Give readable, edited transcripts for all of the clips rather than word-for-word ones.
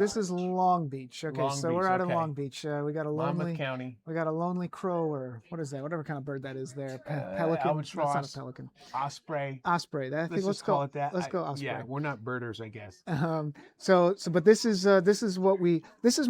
This is Long Beach. Okay, Long so Beach, we're out in okay. Long Beach. Monmouth County. We got a lonely crow, or what is that? Whatever kind of bird that is there. Pelican. That's not a Albatross, pelican. osprey. Osprey. I think Let's just call it that. let's go Yeah, osprey. we're not birders, I guess. But this is this is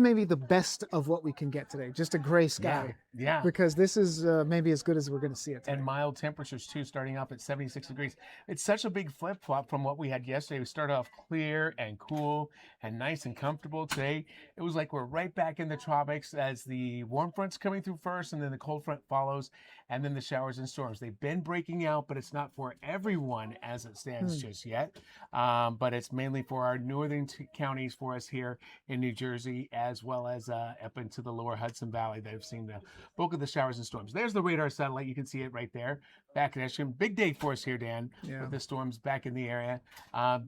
maybe the best of what we can get today. Just a gray Yeah, sky, yeah. because this is maybe as good as we're going to see it today. And mild temperatures too, starting off at 76 degrees. It's such a big flip flop from what we had yesterday. We started off clear and cool and nice and comfortable. Today, it was like we're right back in the tropics as the warm front's coming through first, and then the cold front follows, and then the showers and storms. They've been breaking out, but it's not for everyone as it stands just yet. But it's mainly for our northern counties for us here in New Jersey, as well as up into the lower Hudson Valley that have seen the bulk of the showers and storms. There's the radar satellite. You can see it right there. Back in action. Big day for us here, Dan, with the storms back in the area.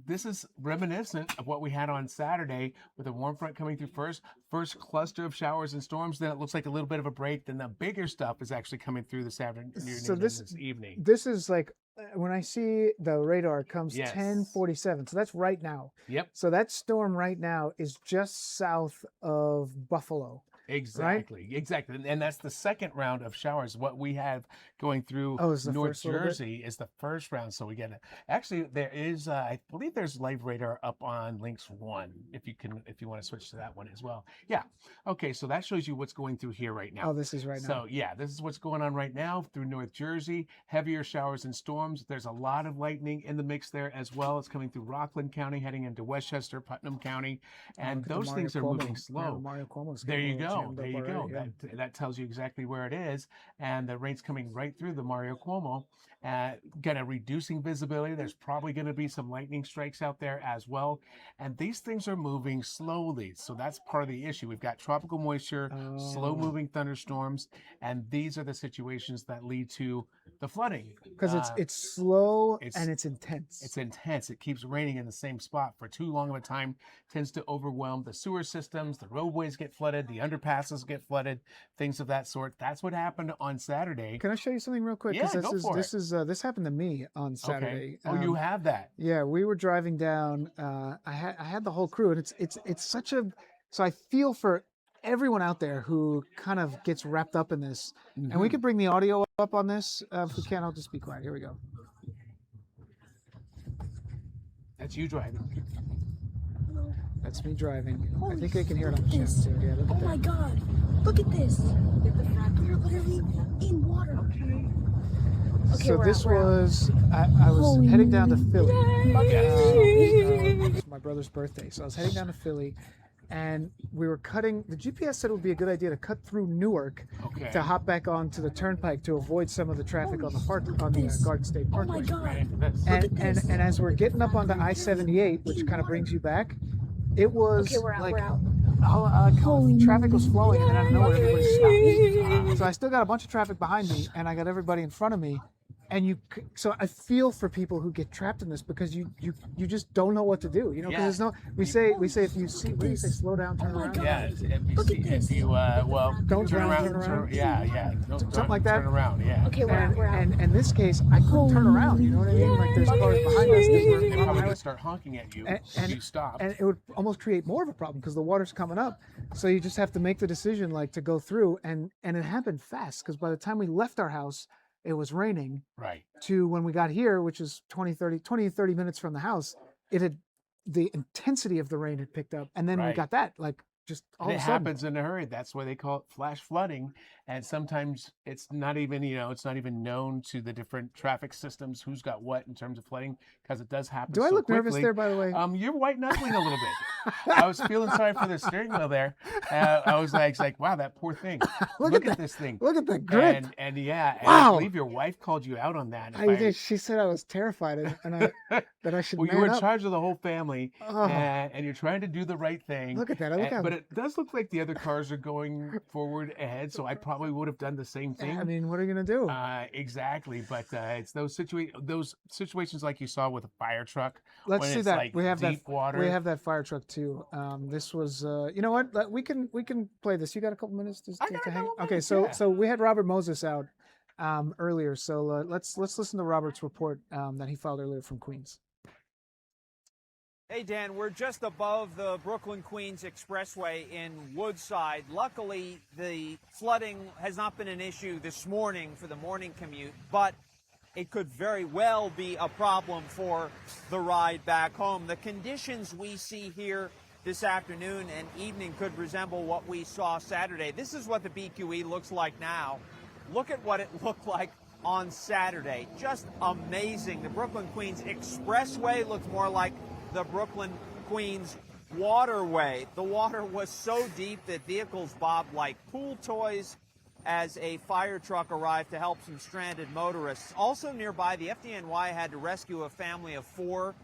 This is reminiscent of what we had on Saturday with the warm front coming through first cluster of showers and storms. Then it looks like a little bit of a break. Then the bigger stuff is actually coming through this afternoon this evening. This is like when I see the radar, it comes Yes. 10:47. So that's right now. Yep. So that storm right now is just south of Buffalo. Exactly, right? Exactly. And that's the second round of showers. What we have going through North Jersey is the first round. So we get it. Actually, there is, I believe there's live radar up on Links 1, if you want to switch to that one as well. Yeah. Okay, so that shows you what's going through here right now. Oh, this is right now. So yeah, this is what's going on right now through North Jersey. Heavier showers and storms. There's a lot of lightning in the mix there as well. It's coming through Rockland County, heading into Westchester, Putnam County. And those things are moving slow. There you go. There you go. That tells you exactly where it is. And the rain's coming right through the Mario Cuomo, kind of reducing visibility. There's probably going to be some lightning strikes out there as well. And these things are moving slowly. So that's part of the issue. We've got tropical moisture, slow moving thunderstorms, and these are the situations that lead to the flooding. Because it's slow and it's intense. It's intense. It keeps raining in the same spot for too long of a time, tends to overwhelm the sewer systems, the roadways get flooded, the underpasses get flooded, things of that sort. That's what happened on Saturday. Can I show you something real quick? Yeah, go for it. This happened to me on Saturday. Okay. Oh, you have that? Yeah, we were driving down. I had the whole crew, and it's such a. So I feel for everyone out there who kind of gets wrapped up in this. And we could bring the audio up on this. If we can, I'll just be quiet. Here we go. That's you driving. That's me driving. I think they can hear it on the channel too. Yeah, look at that. Oh my God! Look at this. We're literally in water. Okay, so this was I was heading down to Philly. It was my brother's birthday, so I was heading down to Philly, and we were cutting. The GPS said it would be a good idea to cut through Newark to hop back onto the turnpike to avoid some of the traffic on the Garden State Parkway. Oh my God! And as we're getting up onto I-78, which kind of brings you back, it was we're out. Traffic was flowing, and then out of nowhere everybody stopped. So I still got a bunch of traffic behind me, and I got everybody in front of me. And so I feel for people who get trapped in this, because you just don't know what to do, because there's no. We say if you see, what do you say? Slow down, turn around. Yeah, if you don't turn around. Something like that. Turn around. Yeah. Okay, we're out. And in this case, I couldn't turn around. You know what I mean? Like there's cars behind us. They probably would start honking at you if you stop. And it would almost create more of a problem because the water's coming up. So you just have to make the decision to go through, and it happened fast, because by the time we left our house, it was raining. Right. To when we got here, which is 20 minutes from the house, the intensity of the rain had picked up. And then we got that, just all of a sudden. It happens in a hurry. That's why they call it flash flooding. And sometimes it's not even, it's not even known to the different traffic systems who's got what in terms of flooding, because it does happen. Do I look nervous there, by the way? You're white knuckling a little bit. I was feeling sorry for the steering wheel there. I was like, wow, that poor thing. Look at this thing. Look at the grip. And I believe your wife called you out on that. I did. She said I was terrified and that I should man up. You were in charge of the whole family, and you're trying to do the right thing. Look at that. But it does look like the other cars are going forward ahead, so I probably would have done the same thing. I mean, what are you going to do? Exactly, but it's those situations like you saw with a fire truck. Let's see that. We have deep water. We have that fire truck too. This was, you know what? We can play this. You got a couple minutes to hang? Okay, so we had Robert Moses out earlier, so let's listen to Robert's report that he filed earlier from Queens. Hey, Dan, we're just above the Brooklyn-Queens Expressway in Woodside. Luckily, the flooding has not been an issue this morning for the morning commute, but it could very well be a problem for the ride back home. The conditions we see here this afternoon and evening could resemble what we saw Saturday. This is what the BQE looks like now. Look at what it looked like on Saturday. Just amazing. The Brooklyn-Queens Expressway looks more like the Brooklyn-Queens waterway. The water was so deep that vehicles bobbed like pool toys as a fire truck arrived to help some stranded motorists. Also nearby, the FDNY had to rescue a family of 4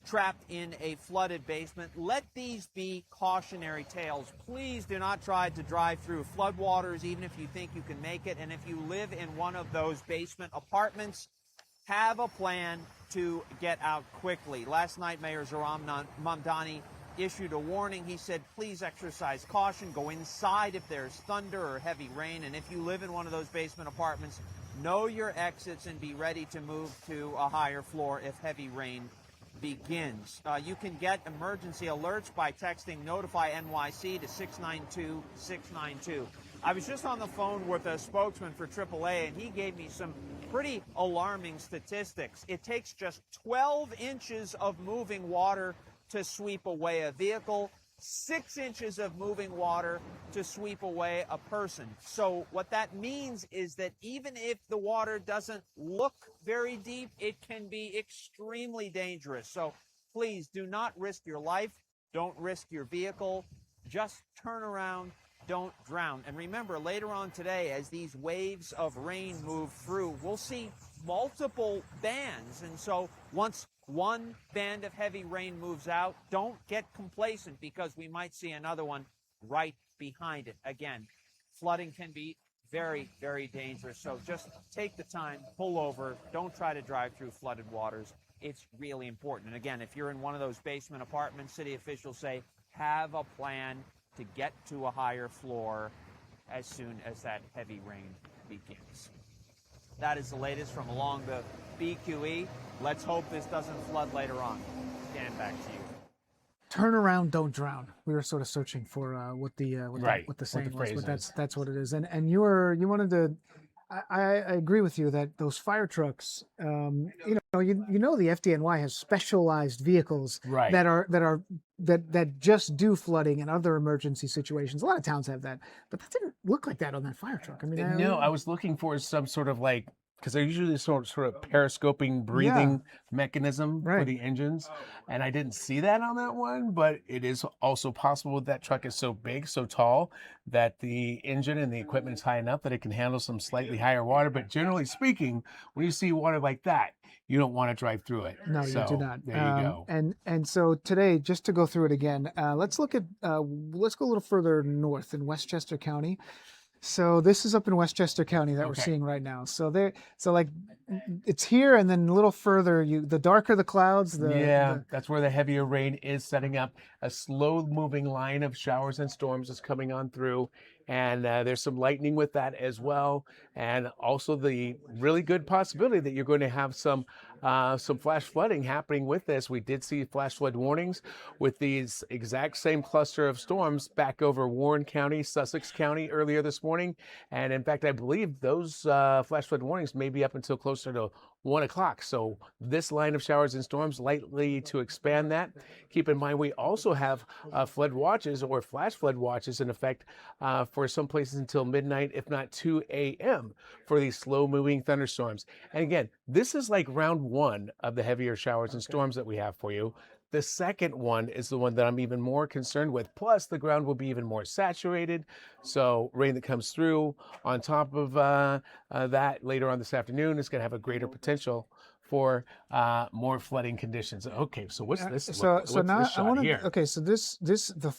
trapped in a flooded basement. Let these be cautionary tales. Please do not try to drive through floodwaters, even if you think you can make it. And if you live in one of those basement apartments, have a plan to get out quickly. Last night, Mayor Zohran Mamdani issued a warning. He said, please exercise caution. Go inside if there's thunder or heavy rain. And if you live in one of those basement apartments, know your exits and be ready to move to a higher floor if heavy rain begins. You can get emergency alerts by texting Notify NYC to 692-692. I was just on the phone with a spokesman for AAA, and he gave me some pretty alarming statistics. It takes just 12 inches of moving water to sweep away a vehicle, 6 inches of moving water to sweep away a person. So what that means is that even if the water doesn't look very deep, it can be extremely dangerous. So please do not risk your life. Don't risk your vehicle. Just turn around. Don't drown. And remember, later on today, as these waves of rain move through, we'll see multiple bands. And so once one band of heavy rain moves out, don't get complacent, because we might see another one right behind it. Again, flooding can be very, very dangerous. So just take the time, pull over. Don't try to drive through flooded waters. It's really important. And again, if you're in one of those basement apartments, city officials say, have a plan to get to a higher floor as soon as that heavy rain begins. That is the latest from along the BQE. Let's hope this doesn't flood later on. Dan, back to you. Turn around, don't drown. We were sort of searching for what the saying was, but that's what it is. And you wanted to. I agree with you that those fire trucks, the FDNY has specialized vehicles that just do flooding and other emergency situations. A lot of towns have that, but that didn't look like that on that fire truck. I mean, no, I was looking for some sort of because they're usually sort of periscoping breathing mechanism for the engines, and I didn't see that on that one. But it is also possible that truck is so big, so tall, that the engine and the equipment is high enough that it can handle some slightly higher water. But generally speaking, when you see water like that, you don't want to drive through it. No, you do not. There you go. And so today, just to go through it again, let's go a little further north in Westchester County. So this is up in Westchester County that we're seeing right now. So it's here, and then a little further, the darker the clouds, that's where the heavier rain is setting up. A slow-moving line of showers and storms is coming on through, and there's some lightning with that as well, and also the really good possibility that you're going to have some flash flooding happening with this. We did see flash flood warnings with these exact same cluster of storms back over Warren County, Sussex County earlier this morning, and in fact, I believe those flash flood warnings may be up until closer to 1 o'clock. So this line of showers and storms likely to expand that. Keep in mind, we also have flood watches or flash flood watches in effect for some places until midnight, if not 2 a.m. for these slow-moving thunderstorms. And again, this is like round one of the heavier showers and storms that we have for you. The second one is the one that I'm even more concerned with. Plus, the ground will be even more saturated. So rain that comes through on top of that later on this afternoon is going to have a greater potential for more flooding conditions. Okay, so what's this? What's now this shot here? Okay, so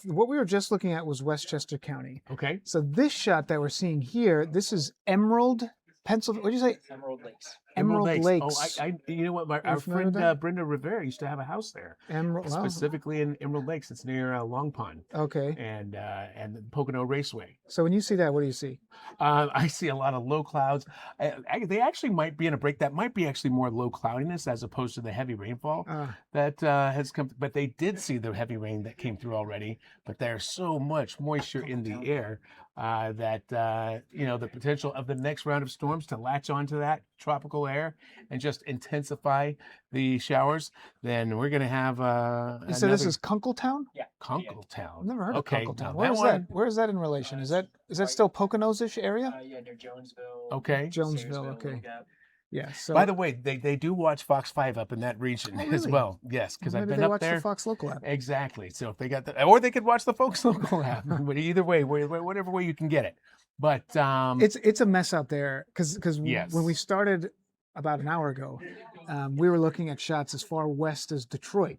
what we were just looking at was Westchester County. Okay. So this shot that we're seeing here, this is Emerald, Pennsylvania. What did you say? Emerald Lakes. Emerald Lakes. Lakes. Oh, you know what? Our familiar friend with that? Brenda Rivera used to have a house there, Emerald. Wow. specifically in Emerald Lakes. It's near Long Pond Okay. and the Pocono Raceway. So when you see that, what do you see? I see a lot of low clouds. They actually might be in a break. That might be actually more low cloudiness as opposed to the heavy rainfall that has come. But they did see the heavy rain that came through already. But there's so much moisture in the air that the potential of the next round of storms to latch onto that tropical air and just intensify the showers. Then we're going to have. So this is Kunkletown? Yeah, Kunkletown. I've never heard of Kunkletown. now Where is that? Where is that in relation? Is that still Poconos-ish area? Yeah, near Jonesville. Okay. Jonesville. Okay. Yeah. So By the way, they do watch Fox 5 up in that region as really? well. Yes, because I've maybe been they up watch there. the Fox Local app. Exactly. So if they got that, or they could watch the Fox Local app. But either way, whatever way you can get it. But It's a mess out there because Yes. when we started about an hour ago, we were looking at shots as far west as Detroit.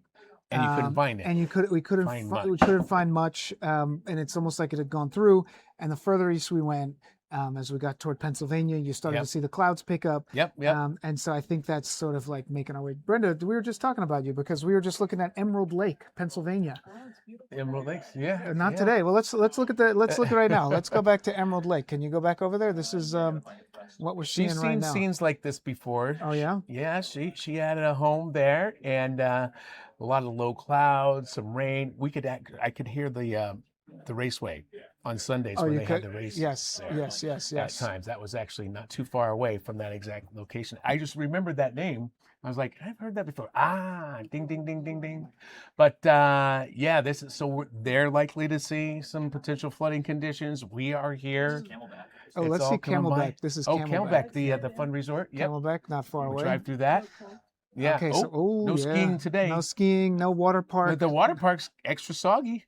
and you couldn't find it. And we couldn't find much. And it's almost like it had gone through. And the further east we went, as we got toward Pennsylvania, you started to see the clouds pick up. Yep. And so I think that's sort of like making our way. Brenda, we were just talking about you because we were just looking at Emerald Lake, Pennsylvania. Emerald Lakes. Yeah. Not today. Well, let's look at let's look right now. Let's go back to Emerald Lake. Can you go back over there? This is what we're seeing She's right seen now. scenes like this before. Oh yeah. Yeah, she had a home there, and a lot of low clouds, some rain. I could hear the raceway on Sundays when they had the race. Yes. At times, that was actually not too far away from that exact location. I just remembered that name. I was like, I've heard that before. Ding, ding, ding, ding, ding. But they're likely to see some potential flooding conditions. We are here. Oh, let's see Camelback. This is Camelback, the fun resort. Yep. Camelback, not far We'll away. drive through that. Yeah. Okay, so no skiing today. No skiing, no water park. But the water park's extra soggy.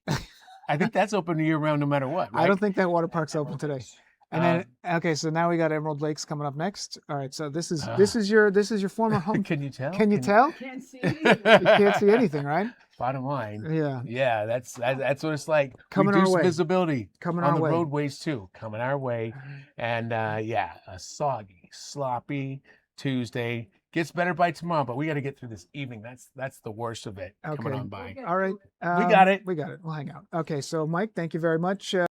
I think that's open year round no matter what. Right? I don't think that water park's open today. And then so now we got Emerald Lakes coming up next. All right, so this is your former home. Can you tell? Can you tell? Can't see. You can't see anything, right? Bottom line. Yeah. Yeah, that's what it's like. Coming our Reduced way. visibility Coming on our the way. roadways too. Coming our way. And a soggy, sloppy Tuesday. Gets better by tomorrow, but we got to get through this evening. That's the worst of it coming Okay. on by. All right. We got it. We got it. We'll hang out. Okay, so Mike, thank you very much.